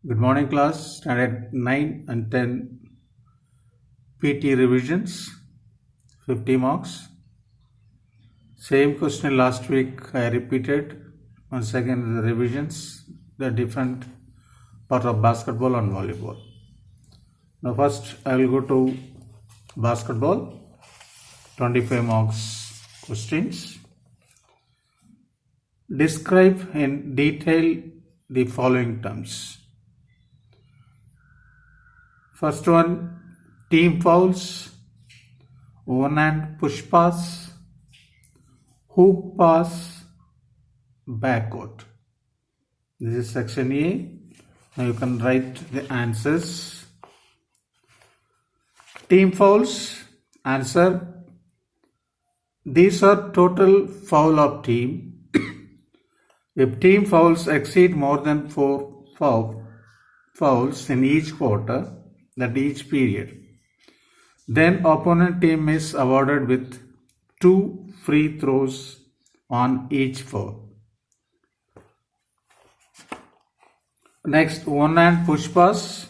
Good morning, class. Standard 9 and 10 PT revisions, 50 marks. Same question last week I repeated. Once again, the revisions, the different part of basketball and volleyball. Now, first I will go to basketball, 25 marks questions. Describe in detail the following terms. First one, team fouls, one hand push pass, hook pass, backcourt. This is section A. Now you can write the answers. Team fouls, answer. These are total foul of team. If team fouls exceed more than 4 fouls in each quarter, that each period, then opponent team is awarded with 2 free throws on each foul. Next, one-hand push pass.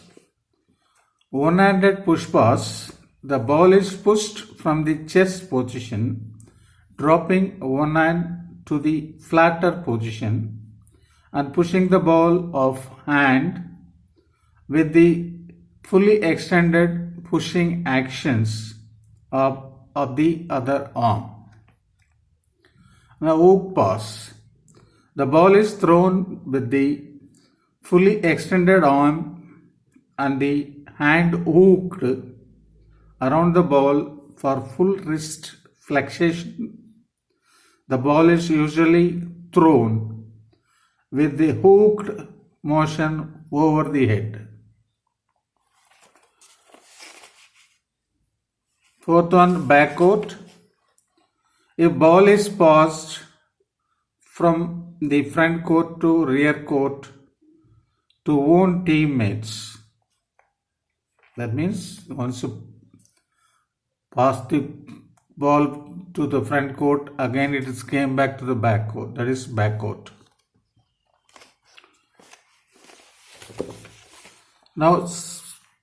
One-handed push pass, the ball is pushed from the chest position, dropping one hand to the flatter position and pushing the ball off hand with the fully extended pushing actions of the other arm. Now, hook pass. The ball is thrown with the fully extended arm and the hand hooked around the ball for full wrist flexion. The ball is usually thrown with the hooked motion over the head. Fourth one, backcourt. If ball is passed from the front court to rear court to own teammates, that means once you pass the ball to the front court, again it is came back to the back court. That is backcourt. Now,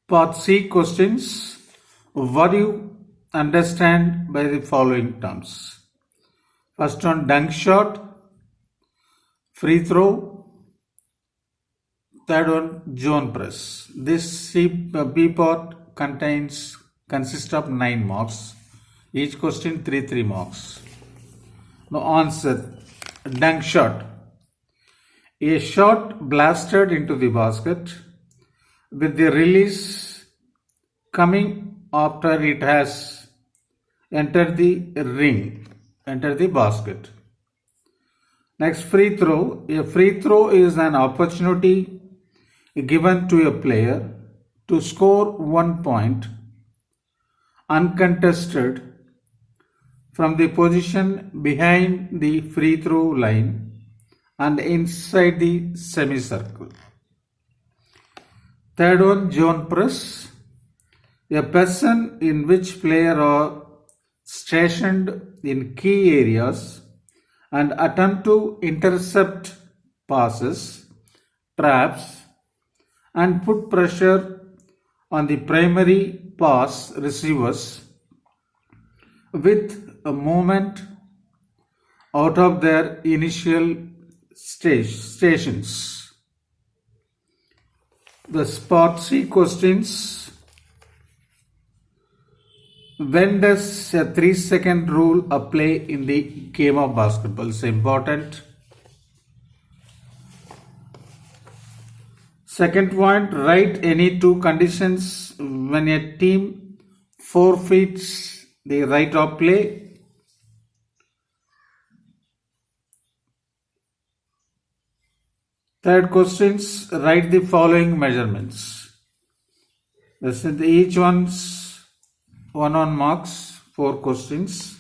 part C questions. What do you understand by the following terms? First one, dunk shot, free throw. Third one, zone press. This B part consists of 9 marks. Each question 3 marks. Now answer. Dunk shot. A shot blasted into the basket with the release coming after it has entered the basket. Next, free throw. A free throw is an opportunity given to a player to score 1 point uncontested from the position behind the free throw line and inside the semicircle. Third one, zone press. A person in which players are stationed in key areas and attempt to intercept passes, traps, and put pressure on the primary pass receivers with a movement out of their initial stations. The part C questions. When does a 3-second rule apply in the game of basketball? It's important. Second point, write any 2 conditions when a team forfeits the right of play. Third questions, write the following measurements. This is each one's 1 marks, 4 questions.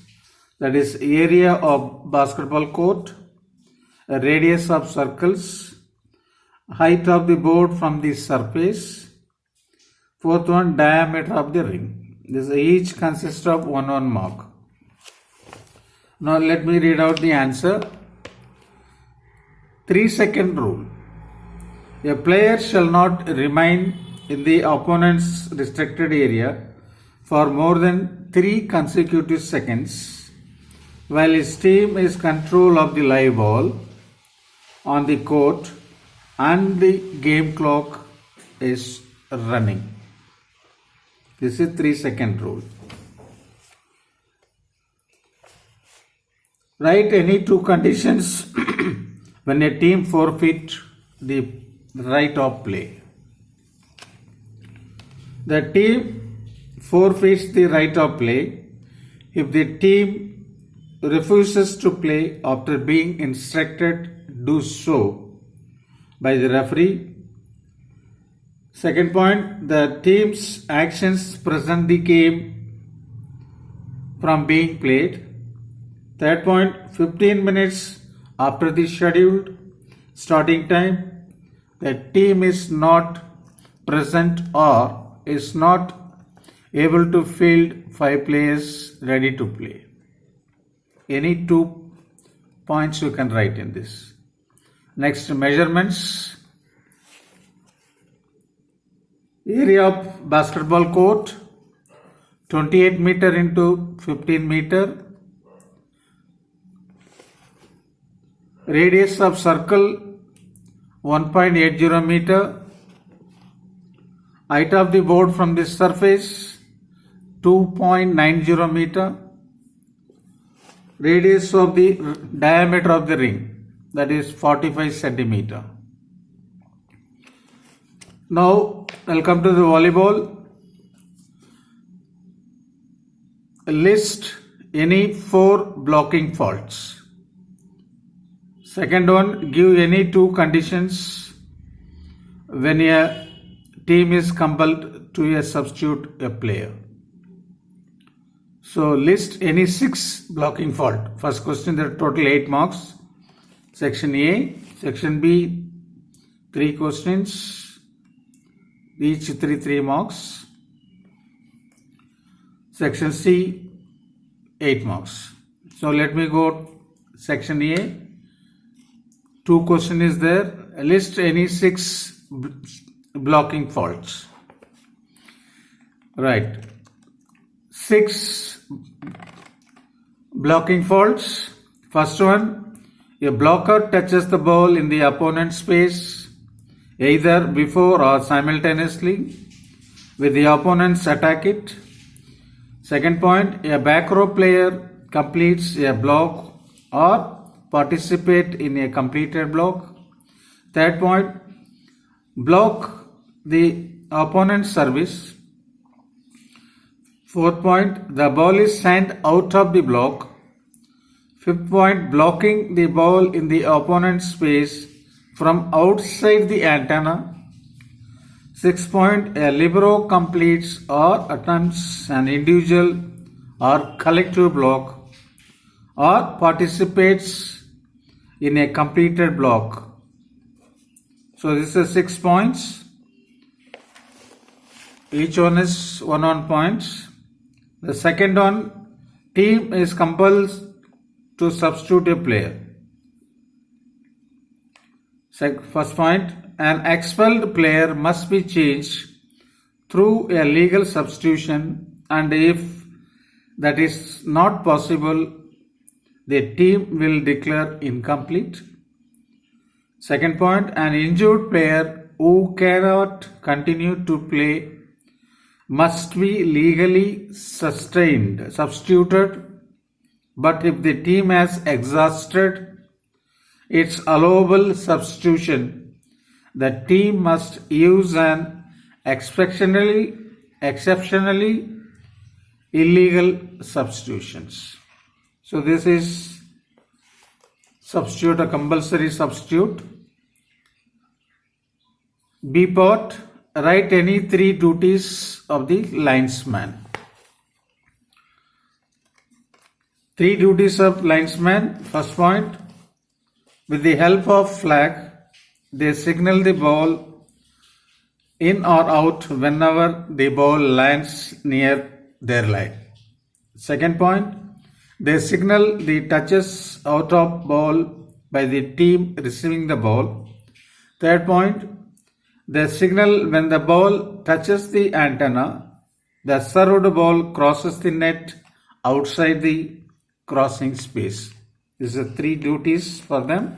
That is area of basketball court, radius of circles, height of the board from the surface. Fourth one, diameter of the ring. This each consists of 1 mark. Now let me read out the answer. 3-second rule. A player shall not remain in the opponent's restricted area for more than 3 consecutive seconds while his team is control of the live ball on the court and the game clock is running. This is 3-second rule. Write any 2 conditions when a team forfeit the right of play. The team forfeits the right of play if the team refuses to play after being instructed do so by the referee. Second point, the team's actions prevent the game from being played. Third point, 15 minutes after the scheduled starting time, the team is not present or is not able to field 5 players ready to play. Any 2 points you can write in this. Next, measurements. Area of basketball court 28 meter into 15 meter. Radius of circle 1.80 meter. Height of the board from the surface 2.90 meter. Radius of the diameter of the ring, that is 45 centimeter. Now I'll come to the volleyball. List any 4 blocking faults. Second one, give any 2 conditions when a team is compelled to substitute a player. So list any 6 blocking fault. First question, there are total 8 marks. Section A, section B, 3 questions, each 3 marks. Section C, 8 marks. So let me go section A. 2 question is there. List any 6 blocking faults. Right. 6 blocking faults. First one, a blocker touches the ball in the opponent's space either before or simultaneously with the opponent's attack it. Second point, a back row player completes a block or participate in a completed block. Third point, block the opponent's service. Fourth point, the ball is sent out of the block. Fifth point, blocking the ball in the opponent's space from outside the antenna. Sixth point, a libero completes or attempts an individual or collective block or participates in a completed block. So this is 6 points. Each one is 1 points. The second one, team is compelled to substitute a player. First point, an expelled player must be changed through a legal substitution, and if that is not possible, the team will declare incomplete. Second point, an injured player who cannot continue to play must be legally substituted, but if the team has exhausted its allowable substitution, the team must use an exceptionally illegal substitutions. So this is substitute, a compulsory substitute. B part, write any 3 duties of the linesman. 3 duties of linesman. First point, with the help of flag, they signal the ball in or out whenever the ball lands near their line. Second point, they signal the touches out of ball by the team receiving the ball. Third point, The signal when the ball touches the antenna, the served ball crosses the net outside the crossing space. These are 3 duties for them.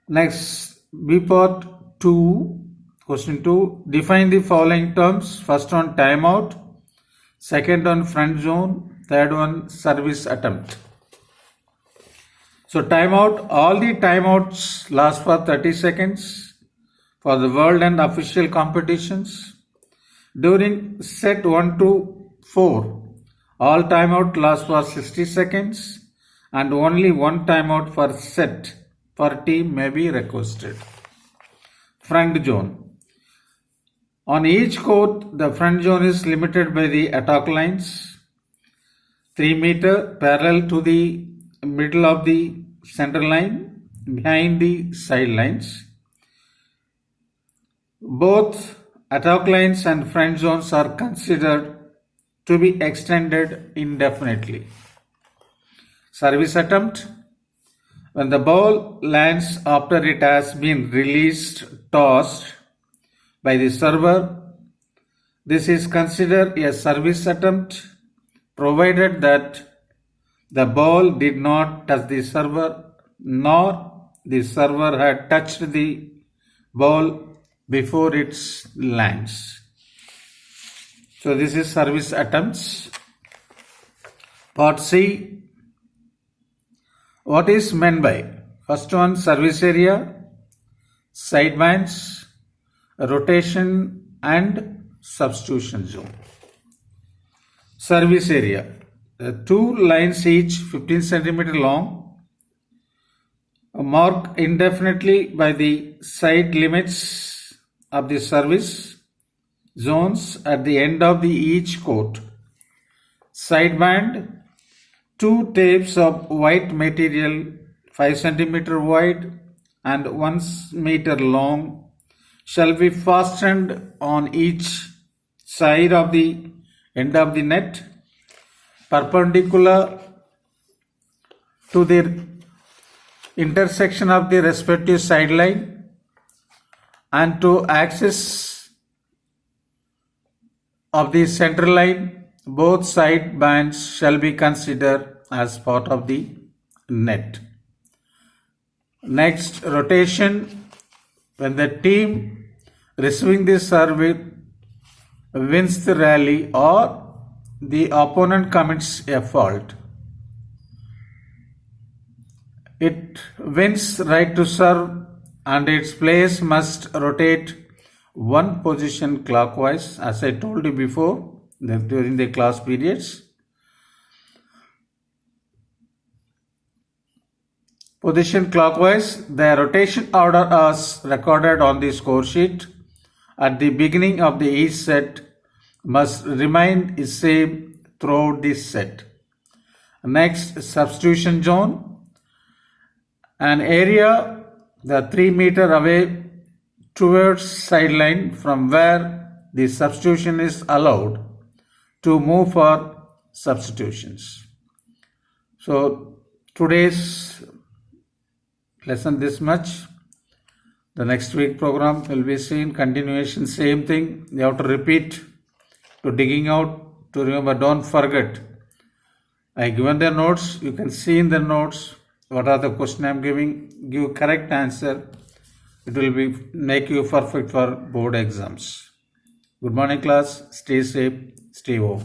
Next, B part 2, question 2. Define the following terms. First one, timeout. Second one, front zone. Third one, service attempt. So timeout, all the timeouts last for 30 seconds for the world and official competitions. During set 1 to 4, all timeout lasts for 60 seconds and only one timeout per set per team may be requested. Front zone. On each court, the front zone is limited by the attack lines, 3 meter parallel to the middle of the center line, behind the sidelines. Both attack lines and front zones are considered to be extended indefinitely. Service attempt. When the ball lands after it has been released, tossed by the server, this is considered a service attempt provided that the ball did not touch the server nor the server had touched the ball before it lands. So this is service attempts. Part C. What is meant by? First one, service area, sidebands, rotation and substitution zone. Service area. 2 lines each 15 centimeter long, marked indefinitely by the side limits of the service zones at the end of each court. Sideband, 2 tapes of white material 5 centimeter wide and 1 meter long shall be fastened on each side of the end of the net, perpendicular to the intersection of the respective sideline and to axis of the center line. Both side bands shall be considered as part of the net. Next, rotation. When the team receiving the serve wins the rally or the opponent commits a fault, it wins right to serve and its players must rotate 1 position clockwise, as I told you before during the class periods. Position clockwise. The rotation order as recorded on the score sheet at the beginning of each set must remain the same throughout this set. Next, substitution zone. An area the 3 meter away towards sideline from where the substitution is allowed to move for substitutions. So today's lesson this much. The next week program will be seen continuation, same thing. You have to repeat to digging out, to remember. Don't forget, I given the notes. You can see in the notes what are the question I am giving. Give correct answer. It will be make you perfect for board exams. Good morning class. Stay safe. Stay home.